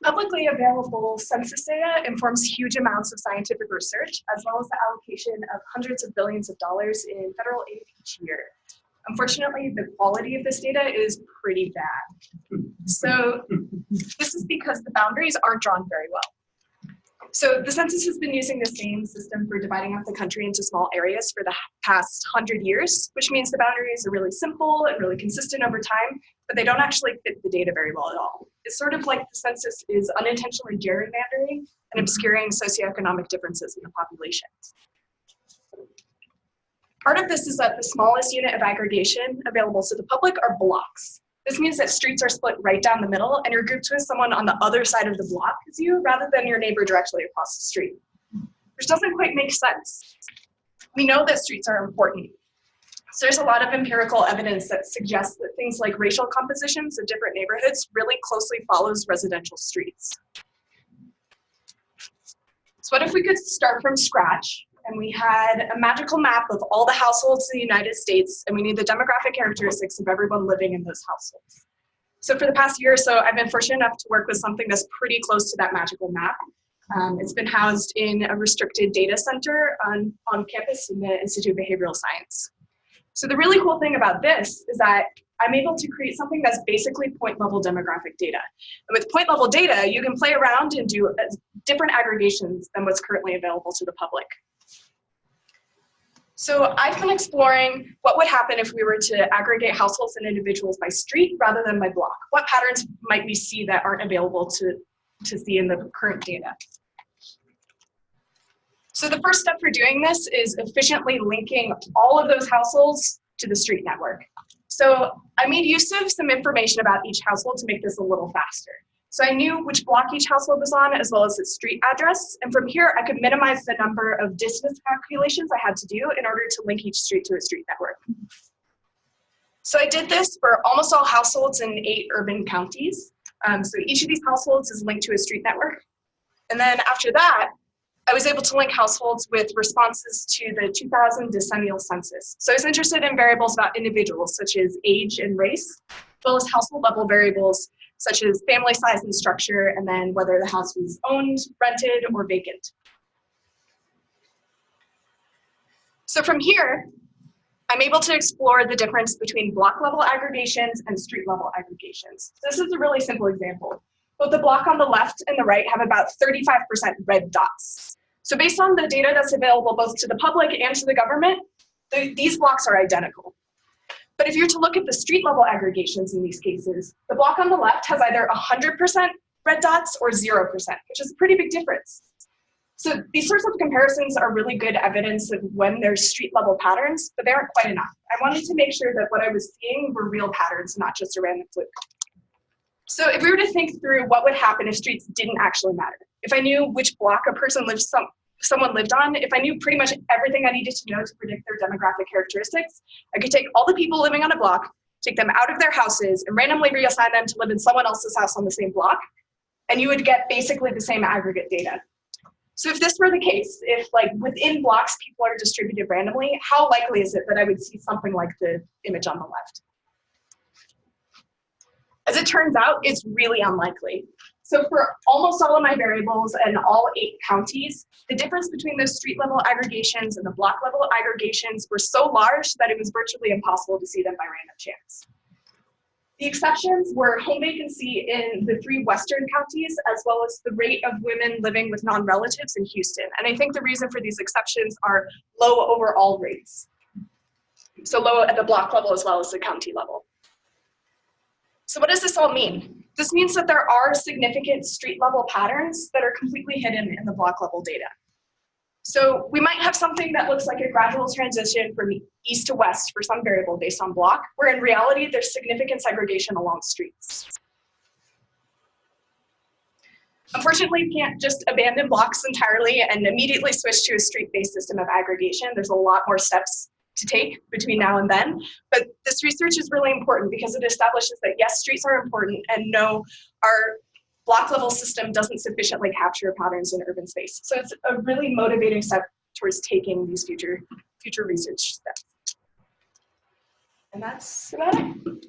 Publicly available census data informs huge amounts of scientific research, as well as the allocation of hundreds of billions of dollars in federal aid each year. Unfortunately, the quality of this data is pretty bad. So this is because the boundaries aren't drawn very well. So the census has been using the same system for dividing up the country into small areas for the past 100 years, which means the boundaries are really simple and really consistent over time, but they don't actually fit the data very well at all. It's sort of like the census is unintentionally gerrymandering and obscuring socioeconomic differences in the populations. Part of this is that the smallest unit of aggregation available to the public are blocks. This means that streets are split right down the middle and you're grouped with someone on the other side of the block as you, rather than your neighbor directly across the street, which doesn't quite make sense. We know that streets are important. So there's a lot of empirical evidence that suggests that things like racial compositions of different neighborhoods really closely follows residential streets. So what if we could start from scratch and we had a magical map of all the households in the United States, and we knew the demographic characteristics of everyone living in those households? So for the past year or so, I've been fortunate enough to work with something that's pretty close to that magical map. It's been housed in a restricted data center on campus in the Institute of Behavioral Science. So the really cool thing about this is that I'm able to create something that's basically point-level demographic data. And with point-level data, you can play around and do different aggregations than what's currently available to the public. So I've been exploring what would happen if we were to aggregate households and individuals by street rather than by block. What patterns might we see that aren't available to see in the current data? So the first step for doing this is efficiently linking all of those households to the street network. So I made use of some information about each household to make this a little faster. So I knew which block each household was on, as well as its street address. And from here, I could minimize the number of distance calculations I had to do in order to link each street to a street network. So I did this for almost all households in 8 urban counties. So each of these households is linked to a street network. And then after that, I was able to link households with responses to the 2000 decennial census. So I was interested in variables about individuals, such as age and race, as well as household level variables, such as family size and structure, and then whether the house was owned, rented, or vacant. So from here, I'm able to explore the difference between block level aggregations and street level aggregations. So this is a really simple example. Both the block on the left and the right have about 35% red dots. So based on the data that's available both to the public and to the government, these blocks are identical. But if you're to look at the street level aggregations in these cases, the block on the left has either 100% red dots or 0%, which is a pretty big difference. So these sorts of comparisons are really good evidence of when there's street level patterns, but they aren't quite enough. I wanted to make sure that what I was seeing were real patterns, not just a random fluke. So if we were to think through what would happen if streets didn't actually matter, if I knew which block a person lived, someone lived on, if I knew pretty much everything I needed to know to predict their demographic characteristics, I could take all the people living on a block, take them out of their houses, and randomly reassign them to live in someone else's house on the same block, and you would get basically the same aggregate data. So if this were the case, if like within blocks people are distributed randomly, how likely is it that I would see something like the image on the left? As it turns out, it's really unlikely. So for almost all of my variables and all 8 counties, the difference between those street level aggregations and the block level aggregations were so large that it was virtually impossible to see them by random chance. The exceptions were home vacancy in the 3 western counties, as well as the rate of women living with non-relatives in Houston. And I think the reason for these exceptions are low overall rates. So low at the block level as well as the county level. So what does this all mean? This means that there are significant street level patterns that are completely hidden in the block level data. So we might have something that looks like a gradual transition from east to west for some variable based on block, where in reality there's significant segregation along streets. Unfortunately, we can't just abandon blocks entirely and immediately switch to a street-based system of aggregation. There's a lot more steps to take between now and then. But this research is really important because it establishes that yes, streets are important, and no, our block level system doesn't sufficiently capture patterns in urban space. So it's a really motivating step towards taking these future research steps. And that's about it.